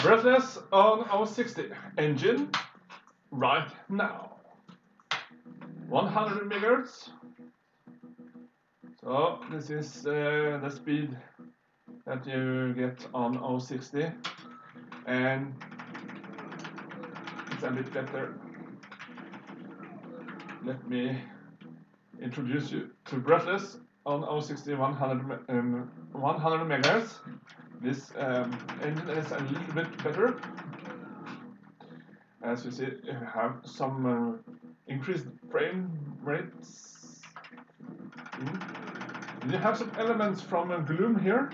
Breathless on our 60 engine right now. 100 MHz. So this is the speed that you get on 060, and it's a bit better. Let me introduce you to Breathless on 060 100 MHz. This engine is a little bit better. As you see, you have some increased frame rates. And you have some elements from Gloom here.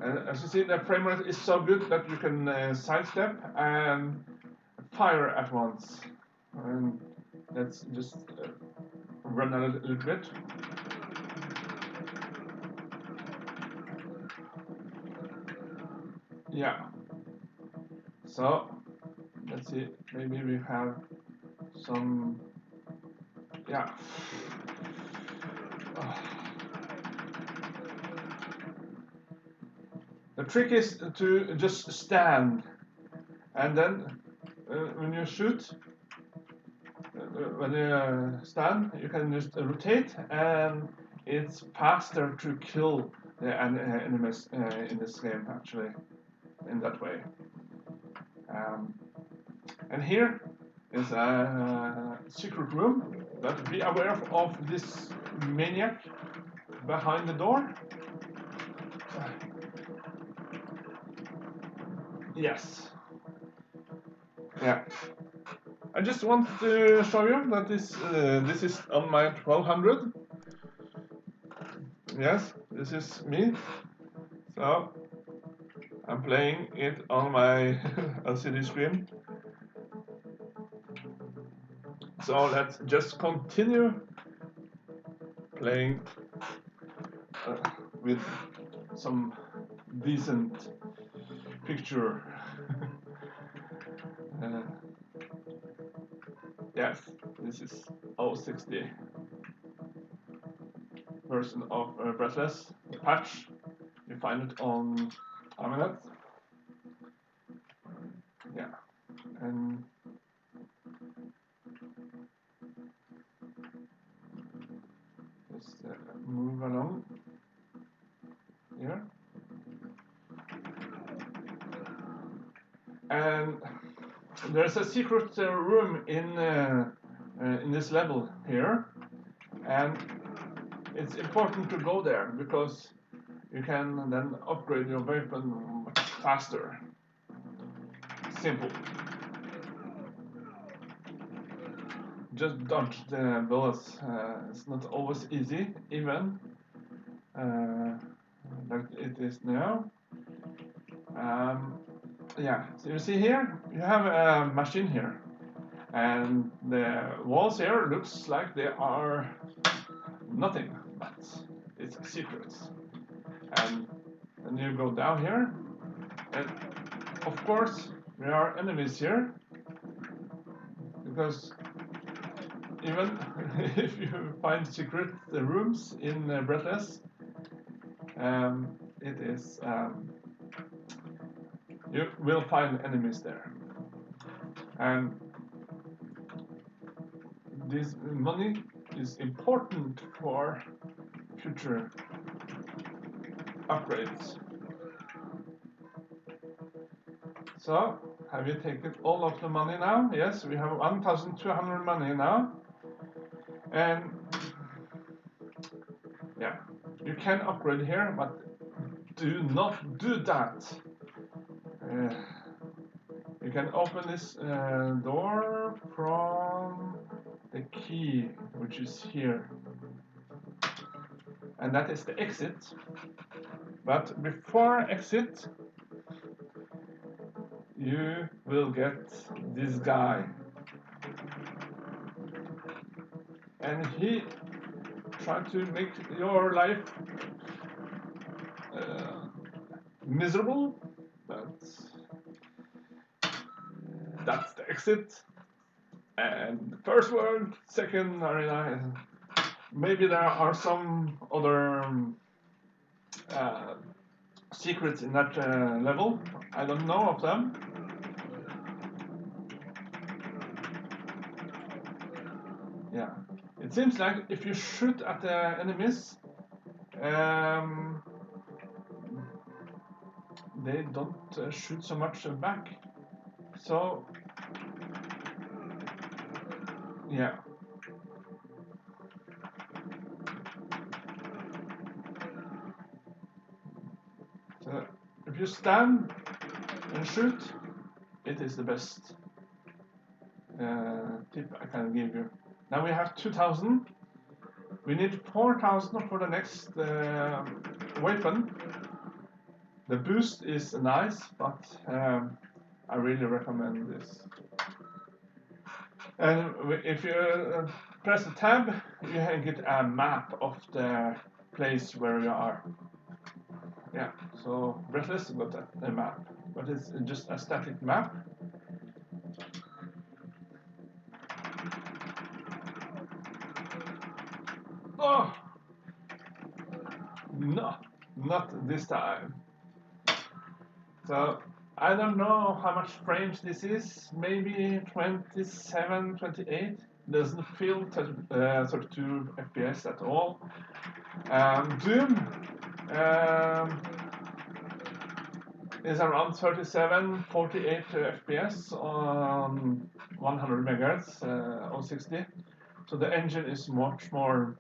And as you see, the frame rate is so good that you can sidestep and fire at once. And let's just run a little bit. Yeah. So let's see, maybe we have some, yeah. The trick is to just stand, and then when you shoot, when you stand, you can just rotate, and it's faster to kill the enemies in this game, actually, in that way. And here is a secret room, but be aware of this maniac behind the door. Yes. Yeah. I just want to show you that this is on my 1200. Yes, this is me. So I'm playing it on my LCD screen. So let's just continue playing with some decent picture. Yes, this is 060 version of Breathless, the patch. You find it on Amiga. Yeah, and just move along here. And there's a secret room in this level here, and it's important to go there because you can then upgrade your weapon much faster. Simple. Just dodge the bullets. It's not always easy, even like it is now. Yeah, so you see here, you have a machine here, and the walls here looks like they are nothing, but it's secrets. And then you go down here, and of course there are enemies here, because even if you find secret rooms in Breathless, it is you will find enemies there, and this money is important for future upgrades. So, have you taken all of the money now? Yes, we have 1,200 money now. And yeah, you can upgrade here, but do not do that. You can open this door from the key, which is here. And that is the exit. But before exit, you will get this guy. And he tried to make your life miserable, but that's the exit. And first world, second arena, maybe there are some other secrets in that level. I don't know of them. Yeah, it seems like if you shoot at the enemies, they don't shoot so much back. So, yeah. So, if you stand and shoot, it is the best tip I can give you. Now we have 2000. We need 4000 for the next weapon. The boost is nice, but I really recommend this. And if you press the tab, you can get a map of the place where you are. Yeah, so Breathless got a map, but it's just a static map. Oh! No, not this time. So, I don't know how much frames this is, maybe 27, 28. Doesn't feel 32 FPS at all. Gloom is around 37, 48 FPS on 100 MHz or 60. So the engine is much more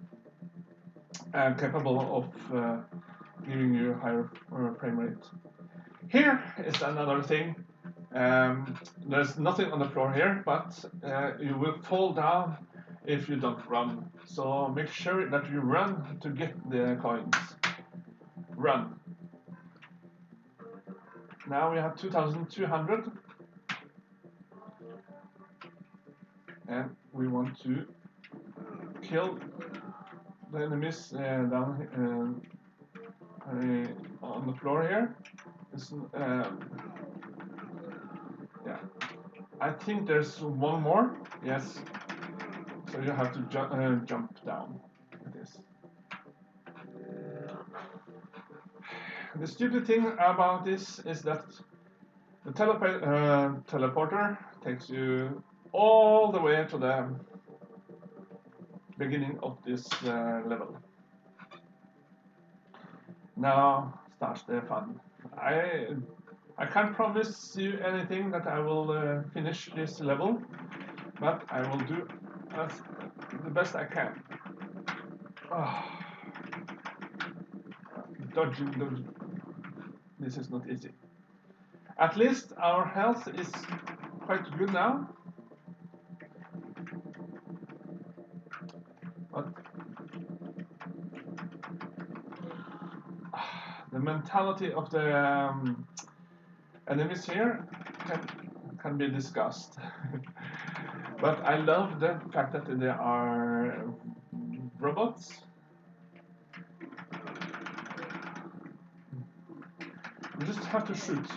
capable of giving you higher frame rate. Here is another thing. There's nothing on the floor here, but you will fall down if you don't run. So make sure that you run to get the coins. Run. Now we have 2200. And we want to kill the enemies down on the floor here. Yeah, I think there's one more. Yes, so you have to jump down like this. The stupid thing about this is that the teleporter takes you all the way to the beginning of this level. Now starts the fun. I can't promise you anything that I will finish this level, but I will do the best I can. Oh. Dodging. This is not easy. At least our health is quite good now. But the mentality of the enemies here can be discussed. But I love the fact that they are robots. You just have to shoot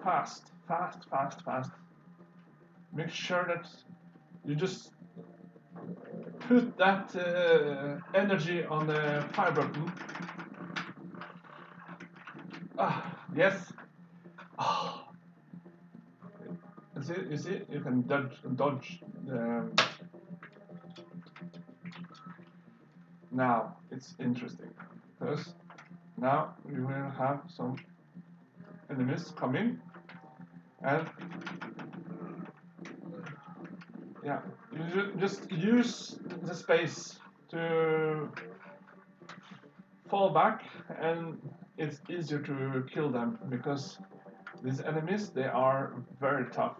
fast. Make sure that you just put that energy on the fire button. Yes. Oh. You see, you can dodge. Now it's interesting because now we will have some enemies coming, and yeah, you just use the space to fall back, and it's easier to kill them because these enemies, they are very tough.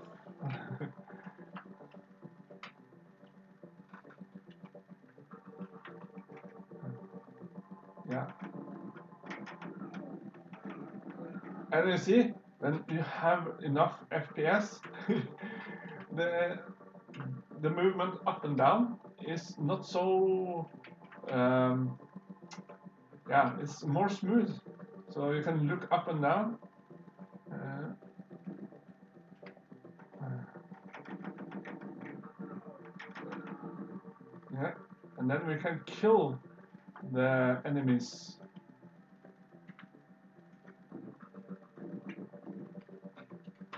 Yeah. And you see, when you have enough FPS, the movement up and down is not so yeah, it's more smooth, so you can look up and down. Yeah, and then we can kill the enemies.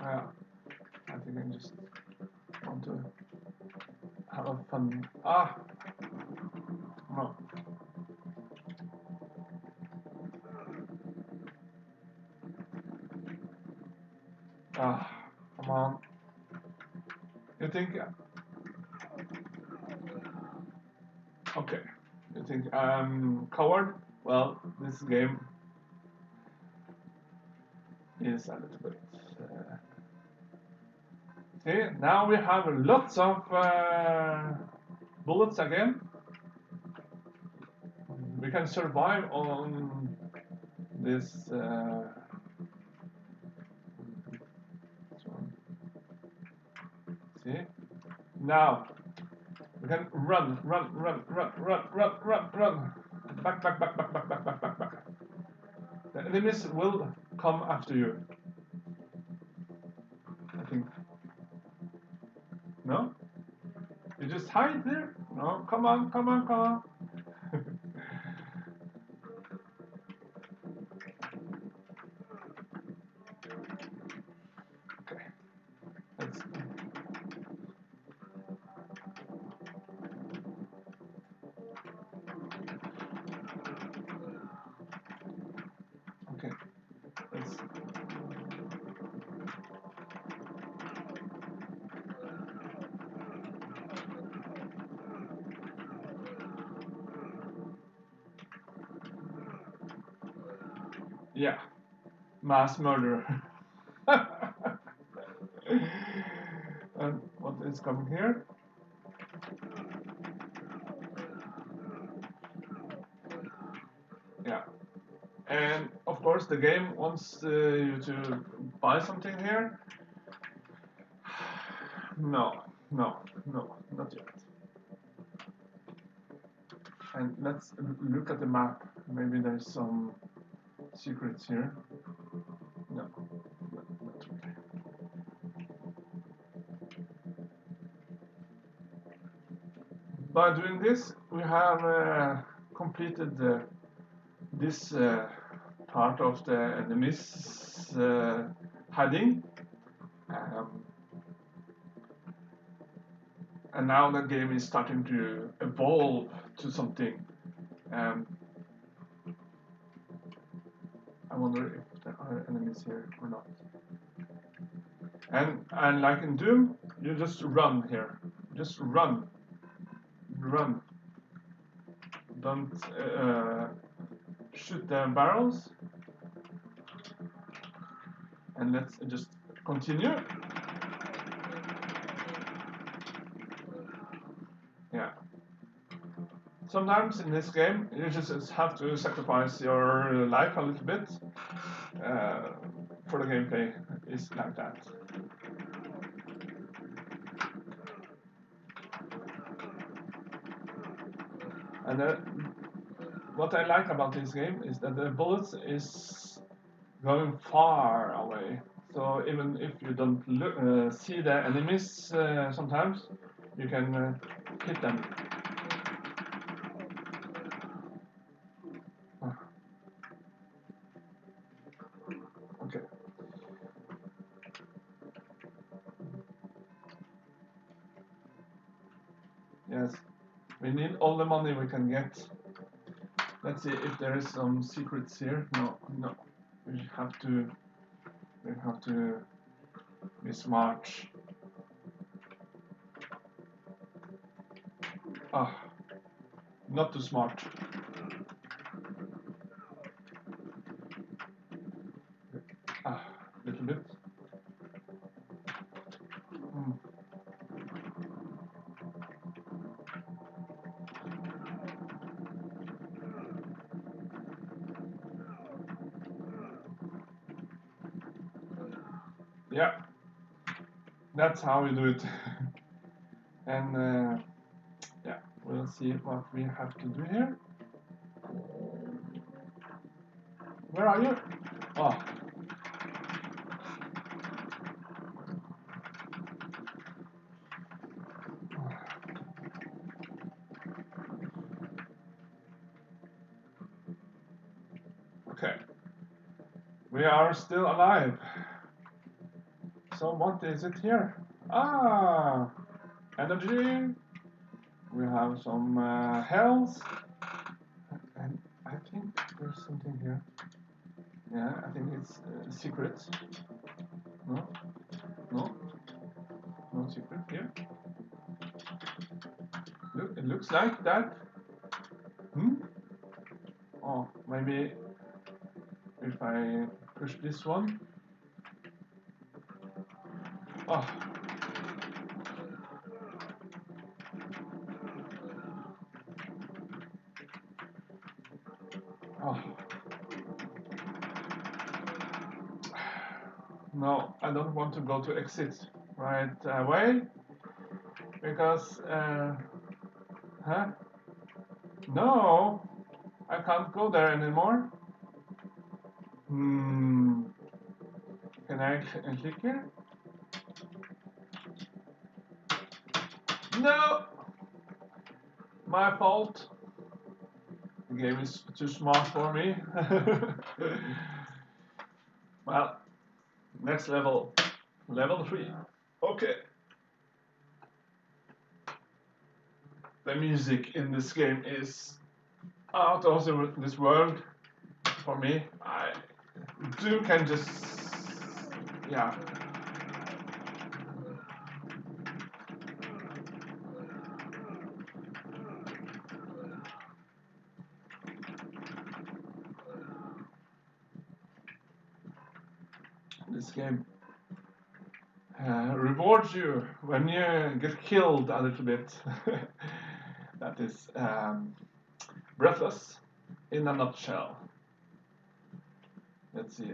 I think I just want to have a fun. Ah, no. Ah, come on. You think? Okay. You think I'm coward? Well, this game is a little bit. See, now we have lots of bullets again. We can survive on this. See, now we can run. Back. The enemies will come after you. I think. No? You just hide there? No, come on. Okay. Let's. Okay. Let's. Yeah. Mass murder. And what is coming here? Yeah. And of course the game wants you to buy something here. No, not yet. And let's look at the map. Maybe there's some secrets here. No, not really. By doing this, we have completed this part of the enemy's hiding. And now the game is starting to evolve to something. I wonder if there are enemies here or not. And like in Doom, you just run here. Just run. Don't shoot the barrels. And let's just continue. Yeah. Sometimes in this game, you just have to sacrifice your life a little bit for the gameplay. Is like that. And what I like about this game is that the bullets is going far away. So even if you don't see the enemies sometimes, you can hit them. Okay. Yes, we need all the money we can get. Let's see if there is some secrets here. No. We have to be smart. Not too smart. Little bit. Yeah, that's how we do it. And yeah, we'll see what we have to do here. Where are you? Oh. Okay. We are still alive. So what is it here? Ah, energy. We have some health. And I think there's something here. Yeah, I think it's secret. No? No? No secret here. Look, it looks like that. Hmm? Oh, maybe if I push this one. Oh. Oh. No, I don't want to go to exit right away because huh? No, I can't go there anymore. Hmm. Can I click here? No! My fault. The game is too smart for me. Well, next level. Level 3. Okay. The music in this game is out of this world for me. I can just, yeah. This game rewards you when you get killed a little bit. That is Breathless in a nutshell. Let's see.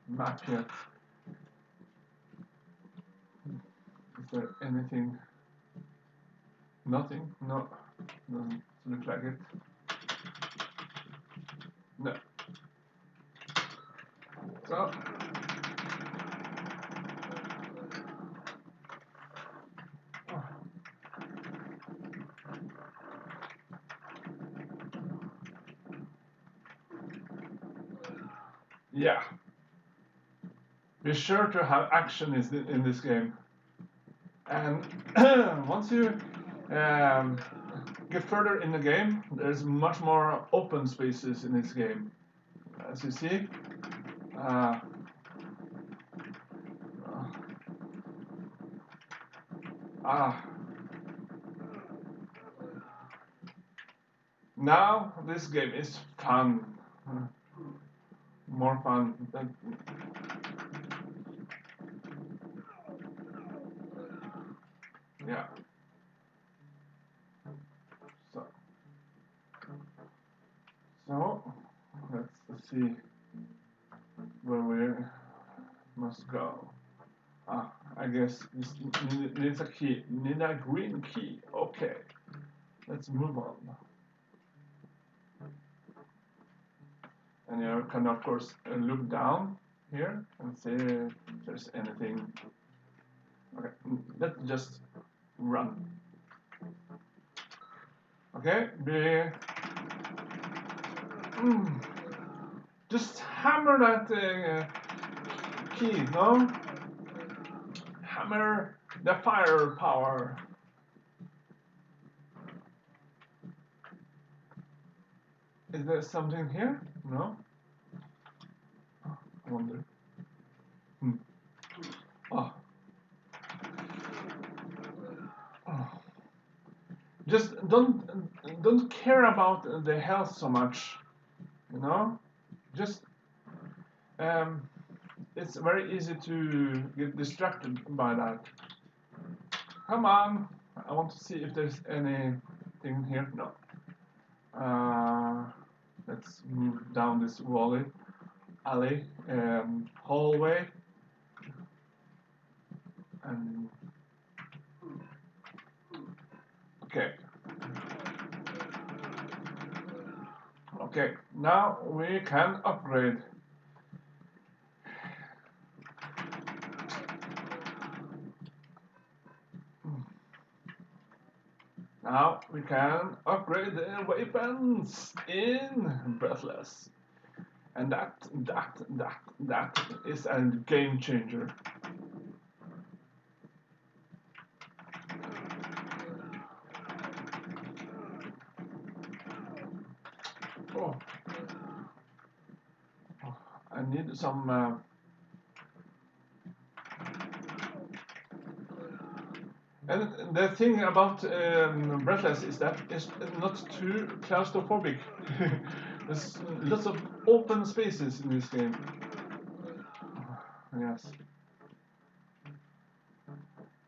Map here. Is there anything? Nothing? No. Doesn't look like it. No. So. Yeah. Be sure to have action in this game. And once you get further in the game, there's much more open spaces in this game. As you see, now this game is fun. More fun than. Yeah. So let's see where we must go. I guess this needs a key. Need a green key. Okay. Let's move on. And you can of course look down here and see if there's anything. Okay, let's just run. Okay, just hammer that key, no? Hammer the firepower. Is there something here? No? I wonder. Oh. Oh. Just don't care about the health so much, you know? Just it's very easy to get distracted by that. Come on, I want to see if there's anything here. No. Let's move down this alley, hallway, and okay. Okay, now we can upgrade. Now we can upgrade the weapons in Breathless. And that is a game changer. Oh, I need some. And the thing about Breathless is that it's not too claustrophobic. There's lots of open spaces in this game. Yes.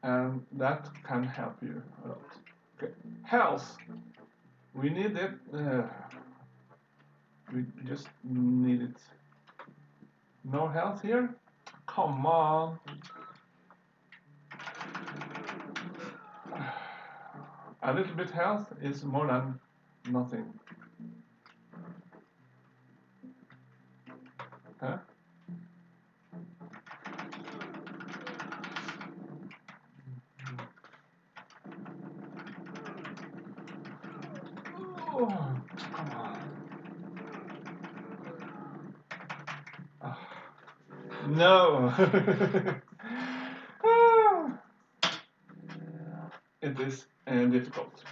And that can help you a lot. Okay. Health. We need it. We just need it. No health here? Come on. A little bit health is more than nothing. Huh? Oh, come on. No. It is difficult.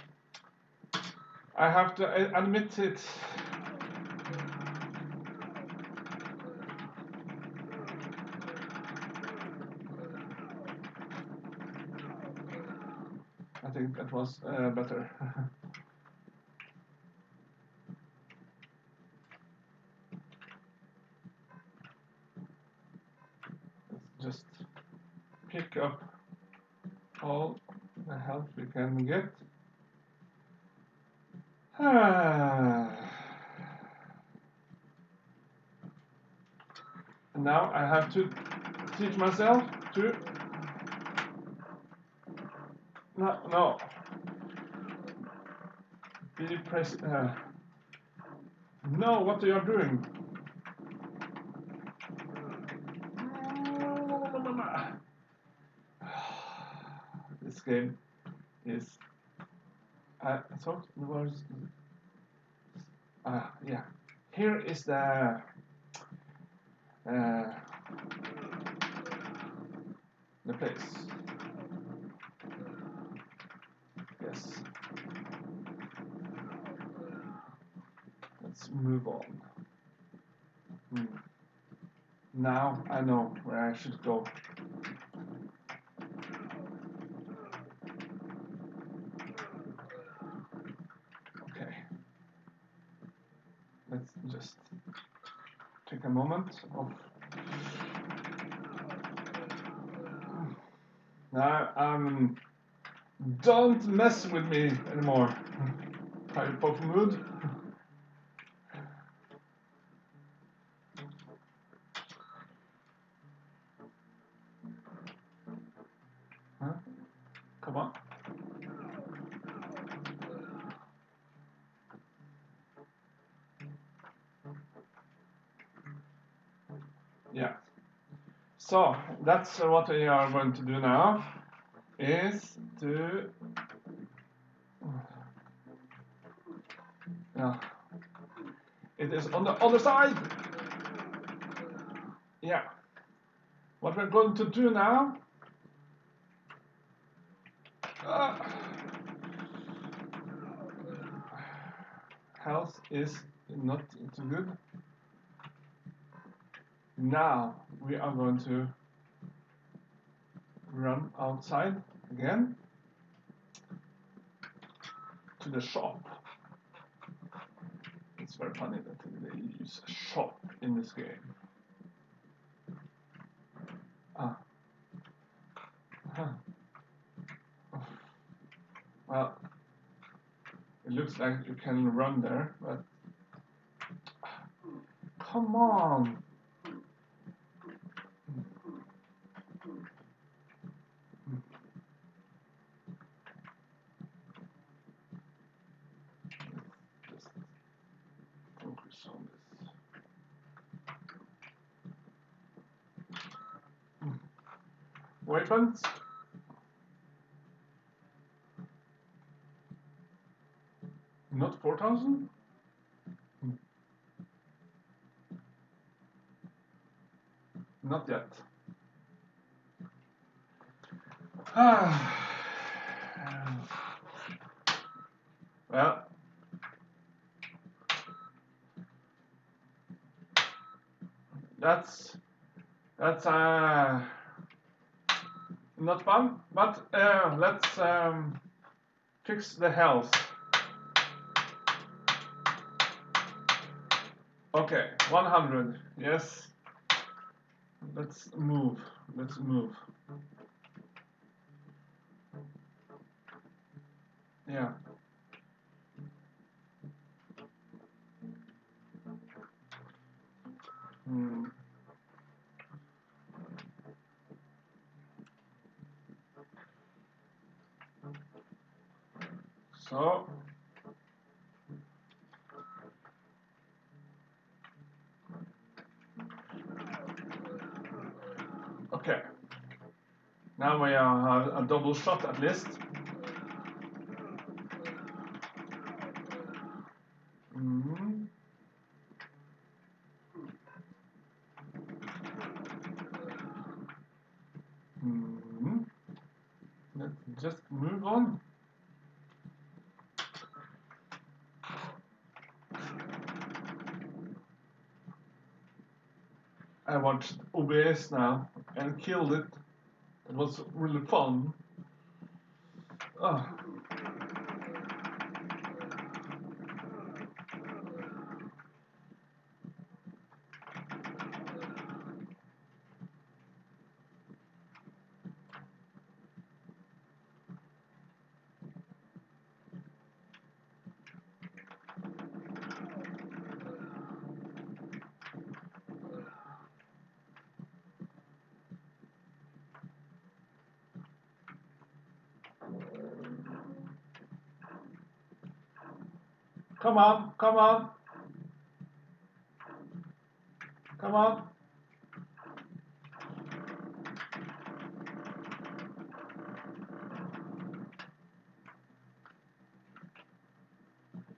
I have to admit it. I think that was better. Let's just pick up all the health we can get. And now I have to teach myself to... No. Be press... No, what are you doing? This game is... I thought it was... yeah. Here is the... the place. Yes. Let's move on. Now I know where I should go. Okay. Let's just take a moment of... Now don't mess with me anymore. Type of mood. Huh? Come on. Yeah. So that's what we are going to do now. Is to... Yeah. It is on the other side. Yeah. What we're going to do now... health is not too good. Now we are going to run outside again to the shop. It's very funny that they use a shop in this game. Well, it looks like you can run there, but come on. Just focus on this. Weapons. Not 4,000? Not yet. Well, that's not fun. But let's fix the health. Okay, 100. Yes. Let's move. Let's move. Yeah. Hmm. So. Okay. Now we have a double shot at least. Mm. Mm. Let's just move on. I watched OBS now and killed it. It was really fun. Oh. Come on, come on. Come on.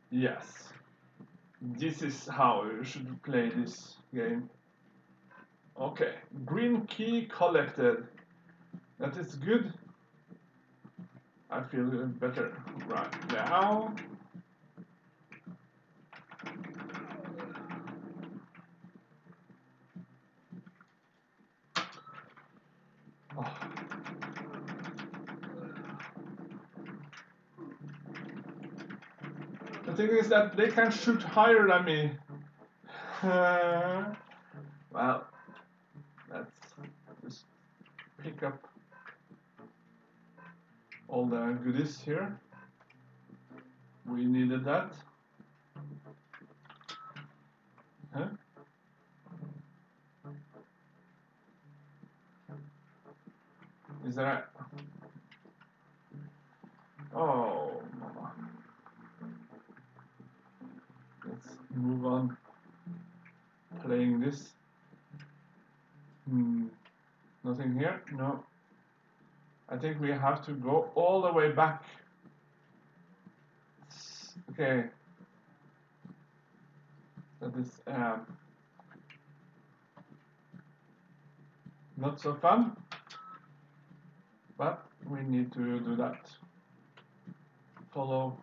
Yes. This is how you should play this game. Okay. Green key collected. That is good. I feel better right now. Oh. The thing is that they can shoot higher than me. Well, let's just pick up all the goodies here. We needed that. Huh? Is there a... Oh, mama. Let's move on playing this. Nothing here? No. I think we have to go all the way back. Okay. That is not so fun, but we need to do that. Follow.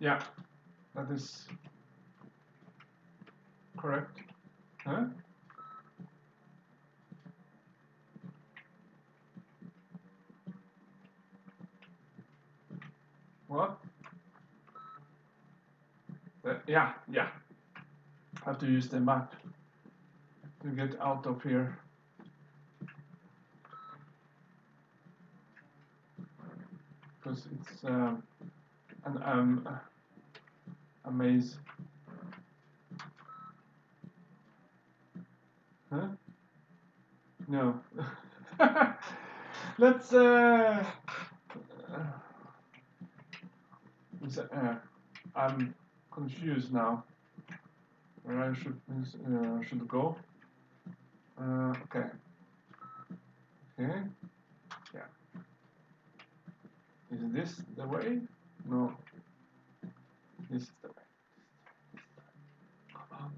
Yeah, that is correct. Huh? What? Yeah. I have to use the map to get out of here. Because it's a maze. Huh? No. Let's I'm confused now where I should go. Okay. Okay. Yeah. Is this the way? No. This is the way. Come on.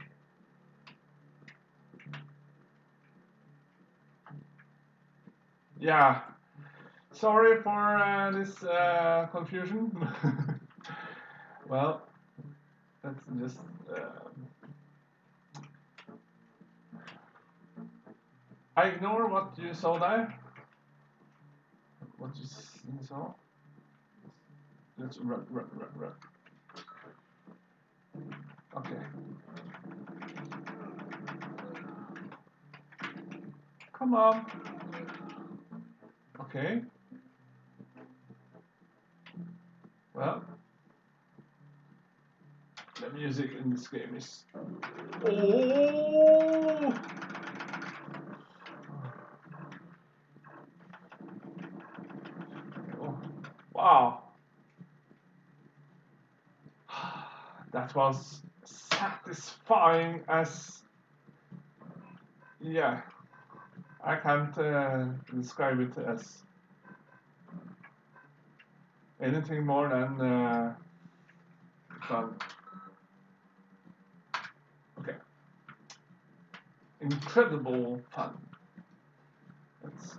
Yeah. Sorry for this confusion. Well, let's just. I ignore what you saw there. What you saw. Let's run. Okay. Come on. Okay. Well, the music in this game is. Oh! Oh. Wow. That was satisfying as. Yeah. I can't describe it as anything more than fun. Okay. Incredible fun. Let's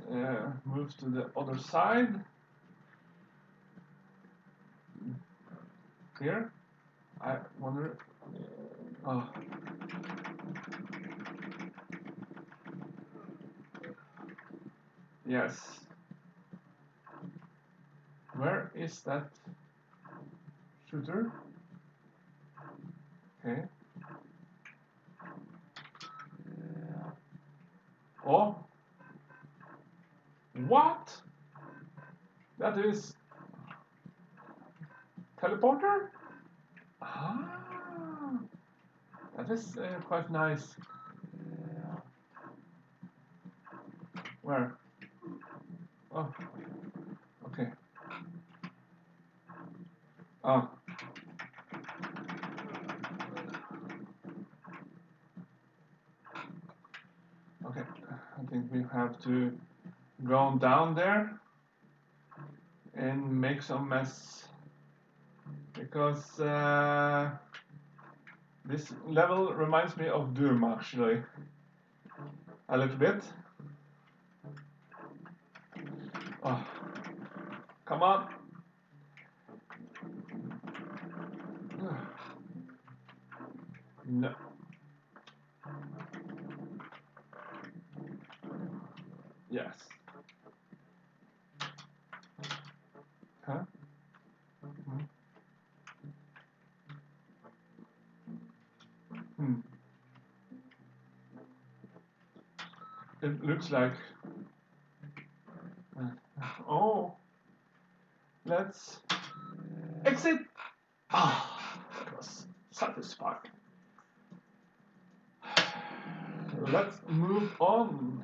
move to the other side. Here. I wonder. Oh. Yes. Where is that shooter? Okay. Oh. What? That is teleporter? Ah. That is quite nice. Where? Oh. Okay. Oh. Okay. I think we have to go down there and make some mess because this level reminds me of Doom actually a little bit. Oh, come on. No. Yes. Huh? Hmm. It looks like. Oh. Let's exit. Ah, that was satisfying. Let's move on.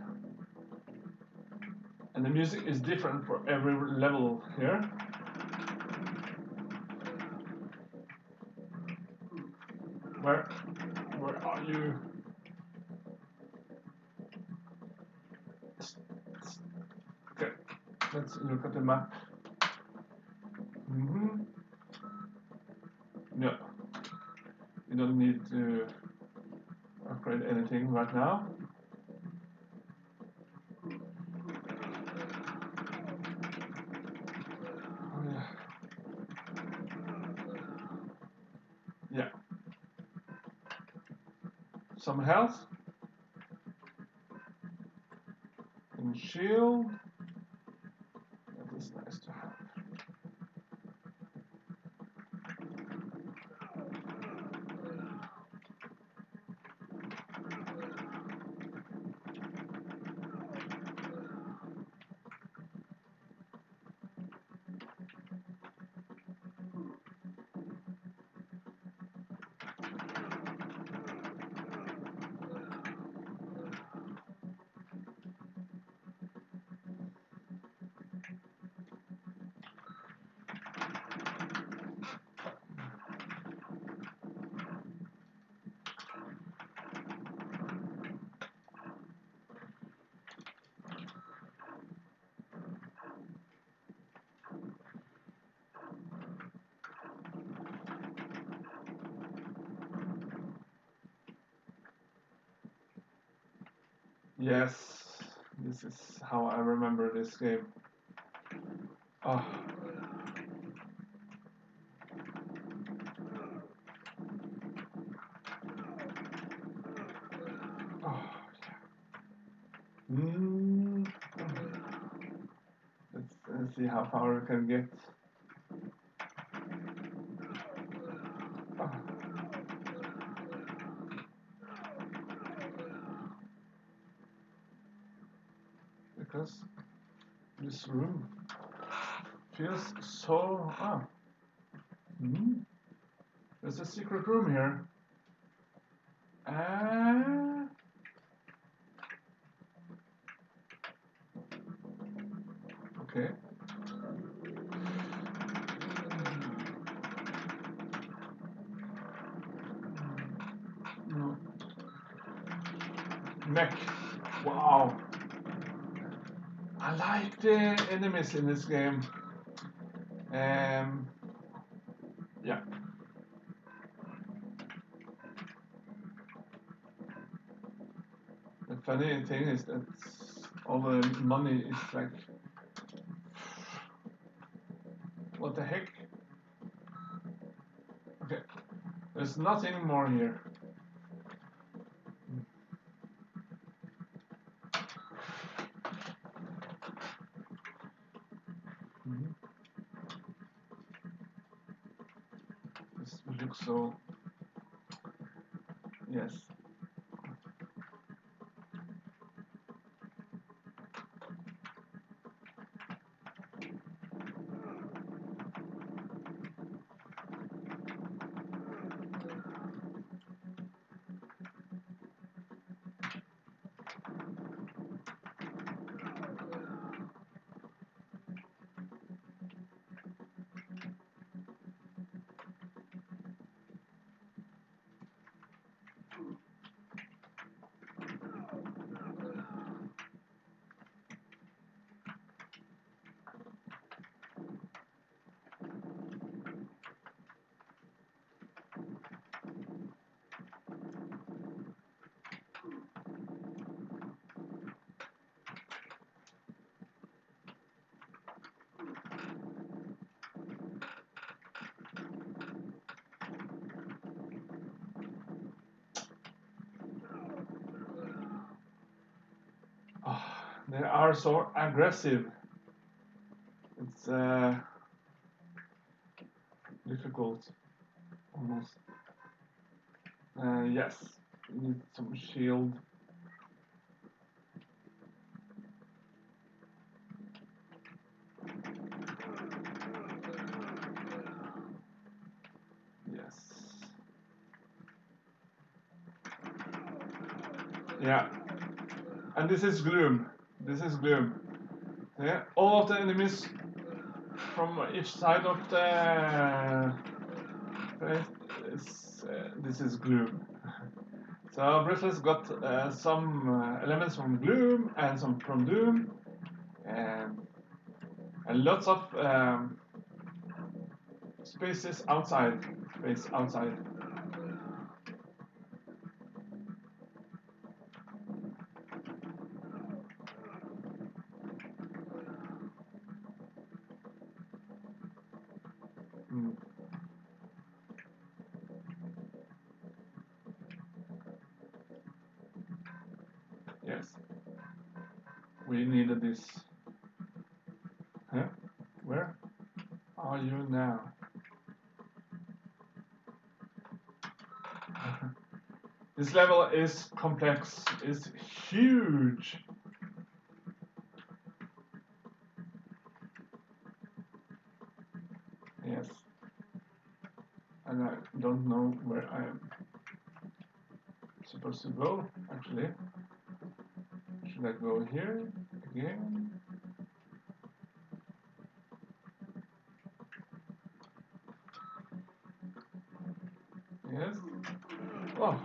And the music is different for every level here. Where are you? Okay, let's look at the map. No, you don't need to upgrade anything right now. Oh, yeah. Yeah. Some health. And shield. That is nice to have. Yes, this is how I remember this game. Oh. Oh, yeah. Let's see how far we can get. Oh. Because this room feels so... Oh. There's a secret room here. Okay. No. Mech. Wow. I like the enemies in this game. Yeah. The funny thing is that all the money is like... What the heck? Okay. There's nothing more here. This looks so... Yes. Oh, they are so aggressive. It's difficult, almost. Yes, we need some shield. Yes. Yeah. And this is Gloom. This is Gloom. Yeah. All of the enemies from each side of the this is Gloom. So Breathless got some elements from Gloom and some from Doom, and lots of spaces outside. Space outside. Yes. We needed this. Huh? Where are you now? This level is complex. It's huge. Yes. And I don't know where I am supposed to go, actually. Should I go here again? Yes. Oh.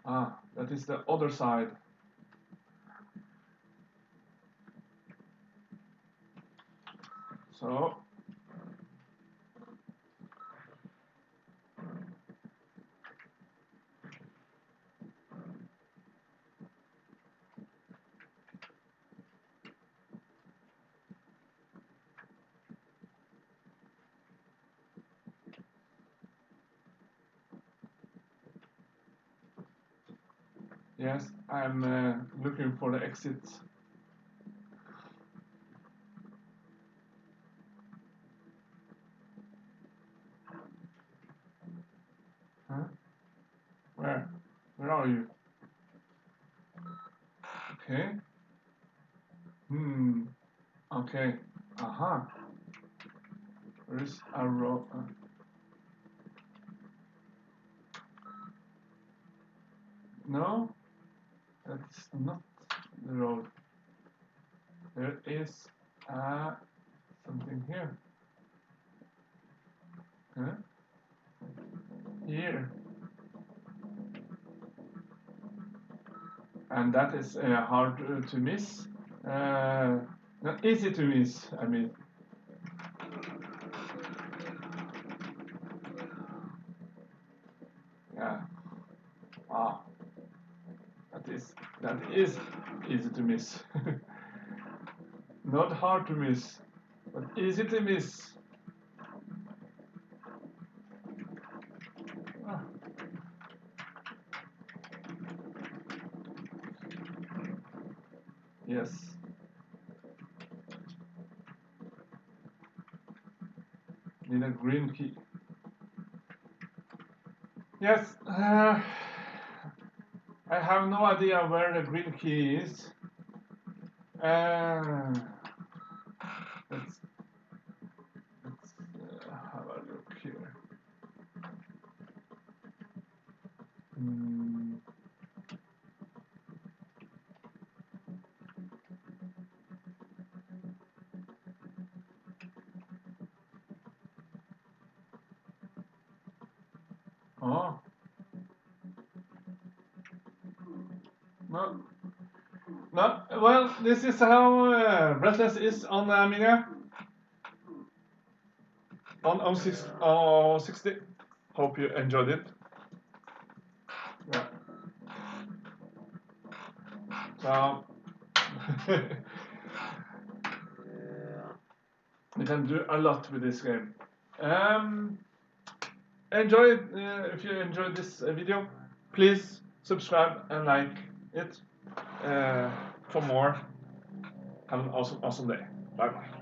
Ah, that is the other side. So. Yes, I'm looking for the exit. Huh? Where? Where are you? Okay. Okay. Aha. There is a road. No, that's not the road. There is something here. Huh? Here. And that is hard to miss. Not easy to miss, I mean. Yeah. Ah, that is easy to miss. Not hard to miss, but easy to miss. Ah. Yes. Need a green key. Yes. I have no idea where the green key is. Let's have a look here. Oh. No. No. Well, this is how Breathless is on the Amiga. On 60. Hope you enjoyed it. Yeah. So you can do a lot with this game. Enjoy it. If you enjoyed this video, please subscribe and like it for more. Have an awesome day. Bye bye.